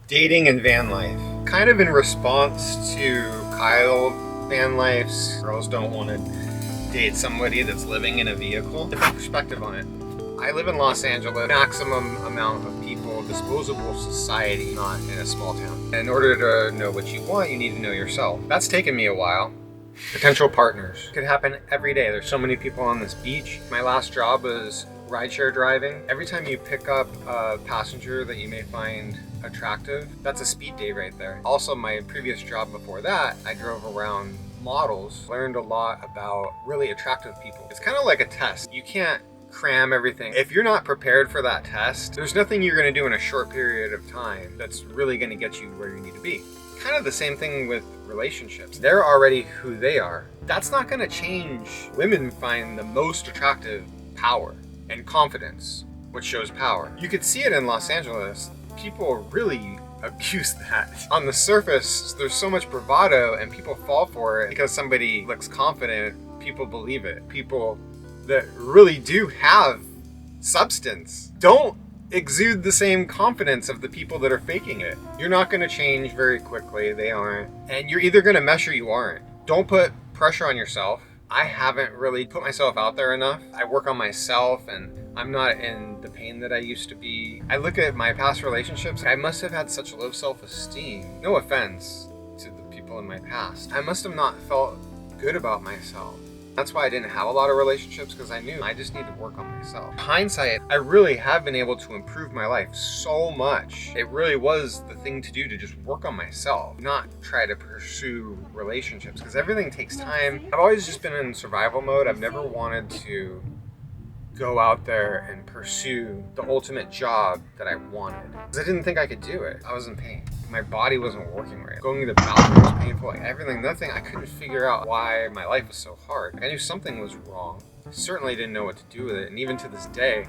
Dating and van life. Kind of in response to Kyle Van Life's girls don't want to date somebody that's living in a vehicle. Different perspective on it. I live in Los Angeles, maximum amount of people, disposable society, not in a small town. In order to know what you want, you need to know yourself. That's taken me a while. Potential partners. Could happen every day. There's so many people on this beach. My last job was rideshare driving. Every time you pick up a passenger that you may find attractive, that's a speed date right there. Also, my previous job before that, I drove around models, learned a lot about really attractive people. It's kind of like a test. You can't cram everything. If you're not prepared for that test, there's nothing you're going to do in a short period of time that's really going to get you where you need to be. Kind of the same thing with relationships. They're already who they are. That's not going to change. Women find the most attractive power and confidence, which shows power. You could see it in Los Angeles. People really abuse that. On the surface, there's so much bravado and people fall for it because somebody looks confident. People believe it. People that really do have substance don't exude the same confidence of the people that are faking it. You're not going to change very quickly. They aren't. And you're either going to mesh or you aren't. Don't put pressure on yourself. I haven't really put myself out there enough. I work on myself and I'm not in the pain that I used to be. I look at my past relationships. I must have had such low self-esteem. No offense to the people in my past. I must have not felt good about myself. That's why I didn't have a lot of relationships, because I knew I just need to work on myself. In hindsight, I really have been able to improve my life so much. It really was the thing to do, to just work on myself, not try to pursue relationships, because everything takes time. I've always just been in survival mode. I've never wanted to go out there and pursue the ultimate job that I wanted, because I didn't think I could do it. I was in pain. My body wasn't working right. Going to the bathroom was painful, like everything, nothing. I couldn't figure out why my life was so hard. I knew something was wrong. I certainly didn't know what to do with it. And even to this day,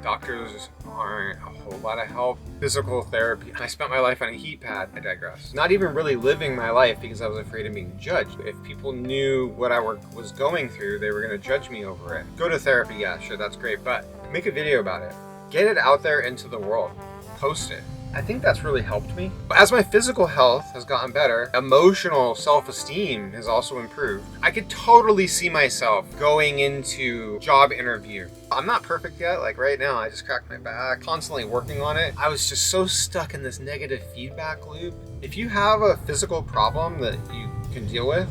doctors aren't a whole lot of help. Physical therapy. I spent my life on a heat pad. I digress. Not even really living my life because I was afraid of being judged. If people knew what I was going through, they were going to judge me over it. Go to therapy, yeah, sure, that's great, but make a video about it. Get it out there into the world. Post it. I think that's really helped me. As my physical health has gotten better, emotional self-esteem has also improved. I could totally see myself going into job interview. I'm not perfect yet. Like right now, I just cracked my back, constantly working on it. I was just so stuck in this negative feedback loop. If you have a physical problem that you can deal with,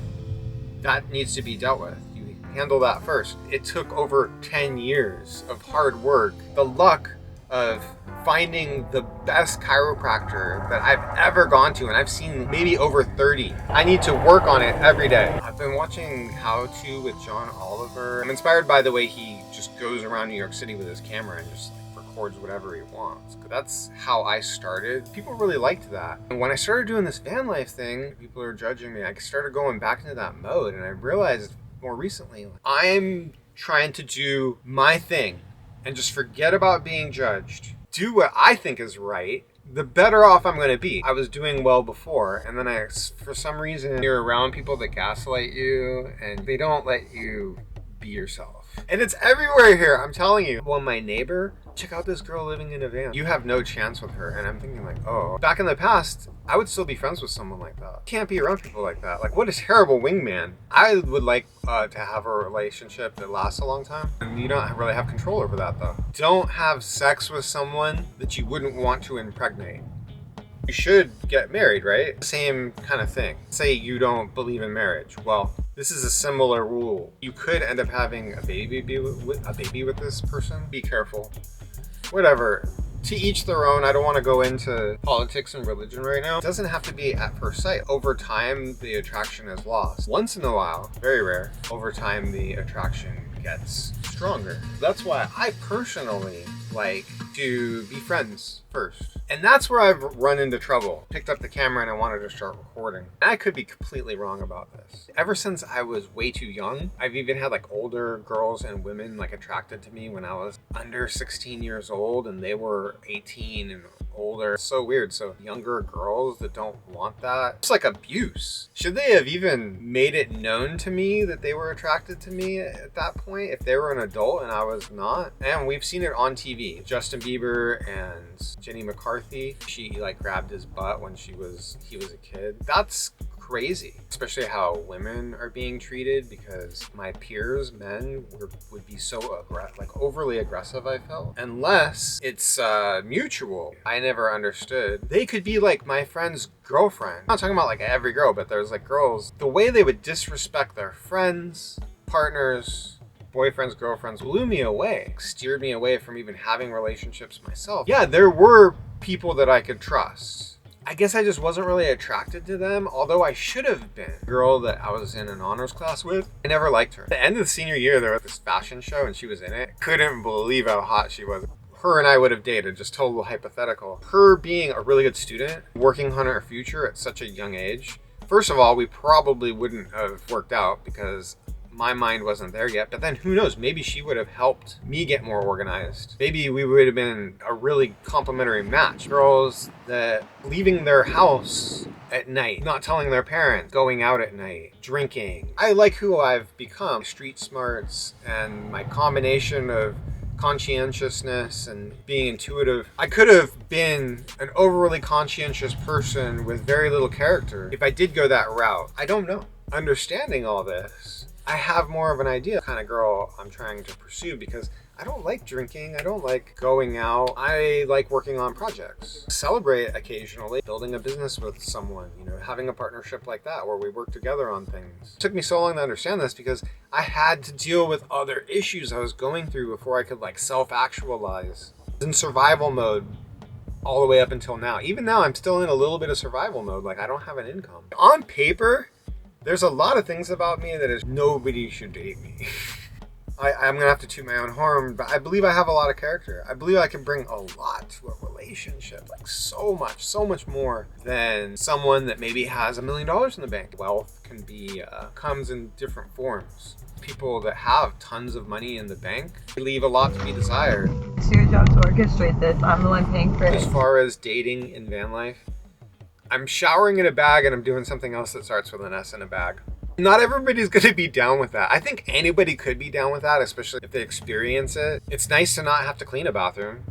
that needs to be dealt with. You handle that first. It took over 10 years of hard work. The luck of finding the best chiropractor that I've ever gone to, and I've seen maybe over 30. I need to work on it every day. I've been watching How To with John Oliver. I'm inspired by the way he just goes around New York City with his camera and just records whatever he wants. That's how I started. People really liked that. And when I started doing this van life thing, people are judging me. I started going back into that mode, and I realized more recently, I'm trying to do my thing and just forget about being judged. Do what I think is right, the better off I'm going to be. I was doing well before, and then for some reason, you're around people that gaslight you, and they don't let you be yourself. And it's everywhere here, I'm telling you. Well, my neighbor, check out this girl living in a van. You have no chance with her. And I'm thinking like, oh, back in the past, I would still be friends with someone like that. Can't be around people like that. Like, what a terrible wingman. I would like to have a relationship that lasts a long time. And you don't really have control over that though. Don't have sex with someone that you wouldn't want to impregnate. You should get married, right? Same kind of thing. Say you don't believe in marriage. Well, this is a similar rule. You could end up having a baby with this person. Be careful. Whatever. To each their own. I don't want to go into politics and religion right now. It doesn't have to be at first sight. Over time, the attraction is lost. Once in a while, very rare, over time the attraction gets stronger. That's why I personally like to be friends first. And that's where I've run into trouble. Picked up the camera and I wanted to start recording. And I could be completely wrong about this. Ever since I was way too young, I've even had like older girls and women like attracted to me when I was under 16 years old and they were 18 and older. It's so weird. So younger girls that don't want that. It's like abuse. Should they have even made it known to me that they were attracted to me at that point if they were an adult and I was not? And we've seen it on TV. Justin Bieber and Jenny McCarthy. She like grabbed his butt when he was a kid. That's crazy, especially how women are being treated, because my peers, men, would be so like overly aggressive, I felt, unless it's mutual. I never understood. They could be like my friend's girlfriend. I'm not talking about like every girl, but there's like girls, the way they would disrespect their friends, partners, boyfriends, girlfriends blew me away, steered me away from even having relationships myself. Yeah, there were people that I could trust. I guess I just wasn't really attracted to them, although I should have been. The girl that I was in an honors class with, I never liked her. At the end of the senior year, there was this fashion show and she was in it. Couldn't believe how hot she was. Her and I would have dated, just total hypothetical. Her being a really good student, working on her future at such a young age. First of all, we probably wouldn't have worked out because my mind wasn't there yet, but then who knows, maybe she would have helped me get more organized. Maybe we would have been a really complimentary match. Girls that leaving their house at night, not telling their parents, going out at night, drinking. I like who I've become. Street smarts and my combination of conscientiousness and being intuitive. I could have been an overly conscientious person with very little character if I did go that route. I don't know. Understanding all this, I have more of an idea of the kind of girl I'm trying to pursue, because I don't like drinking. I don't like going out. I like working on projects. Celebrate occasionally, building a business with someone, you know, having a partnership like that where we work together on things. It took me so long to understand this because I had to deal with other issues I was going through before I could like self-actualize. In survival mode all the way up until now. Even now, I'm still in a little bit of survival mode. Like I don't have an income. On paper, there's a lot of things about me that is nobody should date me. I'm gonna have to toot my own horn, but I believe I have a lot of character. I believe I can bring a lot to a relationship, like so much more than someone that maybe has $1 million in the bank. Wealth can be, comes in different forms. People that have tons of money in the bank leave a lot to be desired. It's your job to orchestrate this. I'm the one paying for it. As far as dating in van life, I'm showering in a bag and I'm doing something else that starts with an S in a bag. Not everybody's going to be down with that. I think anybody could be down with that, especially if they experience it. It's nice to not have to clean a bathroom.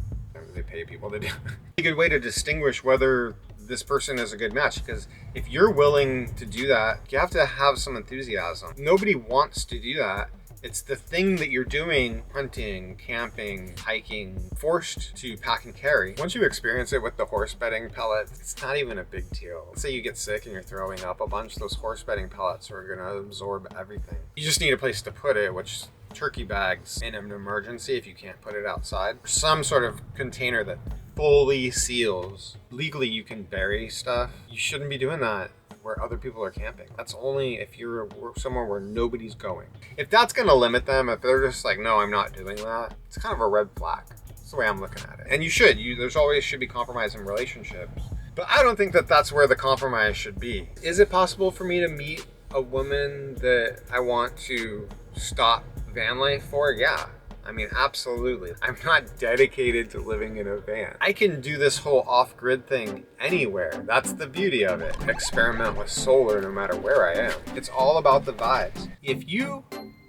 They pay people to do it. A good way to distinguish whether this person is a good match, because if you're willing to do that, you have to have some enthusiasm. Nobody wants to do that. It's the thing that you're doing, hunting, camping, hiking, forced to pack and carry. Once you experience it with the horse bedding pellets, it's not even a big deal. Let's say you get sick and you're throwing up a bunch, those horse bedding pellets are gonna absorb everything. You just need a place to put it, which turkey bags in an emergency if you can't put it outside. Some sort of container that fully seals. Legally, you can bury stuff. You shouldn't be doing that where other people are camping. That's only if you're somewhere where nobody's going. If that's gonna limit them, if they're just like, no, I'm not doing that, it's kind of a red flag. That's the way I'm looking at it. And you should, there's always should be compromise in relationships. But I don't think that that's where the compromise should be. Is it possible for me to meet a woman that I want to stop van life for? Yeah. I mean, absolutely. I'm not dedicated to living in a van. I can do this whole off-grid thing anywhere. That's the beauty of it. Experiment with solar no matter where I am. It's all about the vibes. If you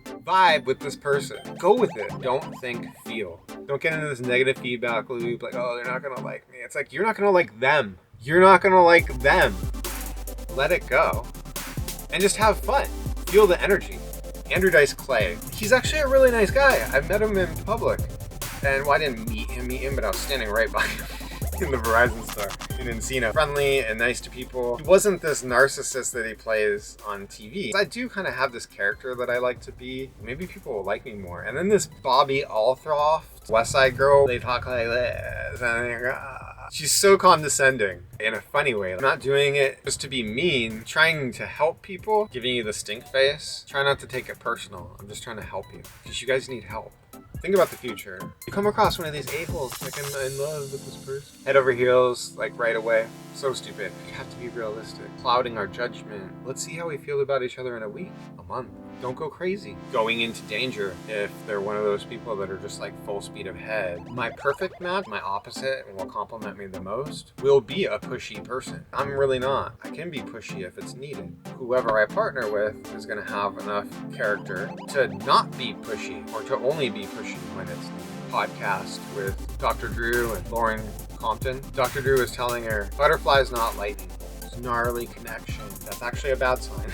vibe with this person, go with it. Don't think, feel. Don't get into this negative feedback loop like, oh, they're not gonna like me. It's like, you're not gonna like them. You're not gonna like them. Let it go. And just have fun. Feel the energy. Andrew Dice Clay. He's actually a really nice guy. I've met him in public. And well, I didn't meet him, but I was standing right by him in the Verizon store in Encino. Friendly and nice to people. He wasn't this narcissist that he plays on TV. I do kind of have this character that I like to be. Maybe people will like me more. And then this Bobby Althroft, West Side Girl, they talk like this. And she's so condescending in a funny way. I'm not doing it just to be mean, trying to help people, giving you the stink face. Try not to take it personal. I'm just trying to help you because you guys need help. Think about the future. You come across one of these a-holes, like I'm in love with this person. Head over heels, like right away. So stupid. You have to be realistic. Clouding our judgment. Let's see how we feel about each other in a week, a month, don't go crazy, going into danger if they're one of those people that are just like full speed ahead. My perfect match, my opposite, and will complement me the most, will be a pushy person. I'm really not. I can be pushy if it's needed. Whoever I partner with is going to have enough character to not be pushy or to only be pushy when it's needed. Podcast with Dr. Drew and Lauren Compton. Dr. Drew was telling her, butterflies, not lightning bolts. Gnarly connection. That's actually a bad sign.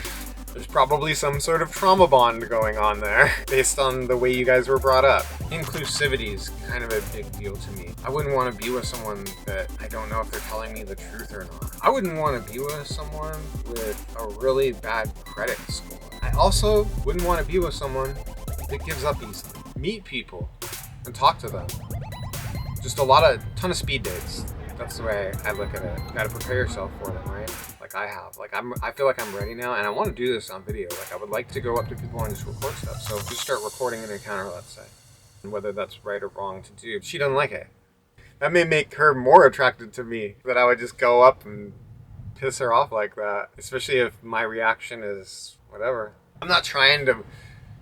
There's probably some sort of trauma bond going on there based on the way you guys were brought up. Inclusivity is kind of a big deal to me. I wouldn't want to be with someone that I don't know if they're telling me the truth or not. I wouldn't want to be with someone with a really bad credit score. I also wouldn't want to be with someone that gives up easily. Meet people and talk to them. Just ton of speed dates. That's the way I look at it. You gotta prepare yourself for them, right? Like I have. I feel like I'm ready now, and I want to do this on video. Like I would like to go up to people and just record stuff. So just start recording an encounter, let's say. And whether that's right or wrong to do. She doesn't like it. That may make her more attracted to me. That I would just go up and piss her off like that. Especially if my reaction is whatever. I'm not trying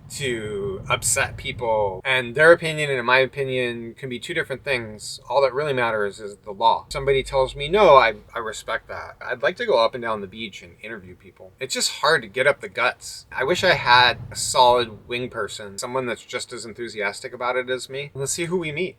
to upset people, and their opinion and my opinion can be two different things. All that really matters is the law. Somebody tells me no, I respect that. I'd like to go up and down the beach and interview people. It's just hard to get up the guts. I wish I had a solid wing person, someone that's just as enthusiastic about it as me. Let's see who we meet.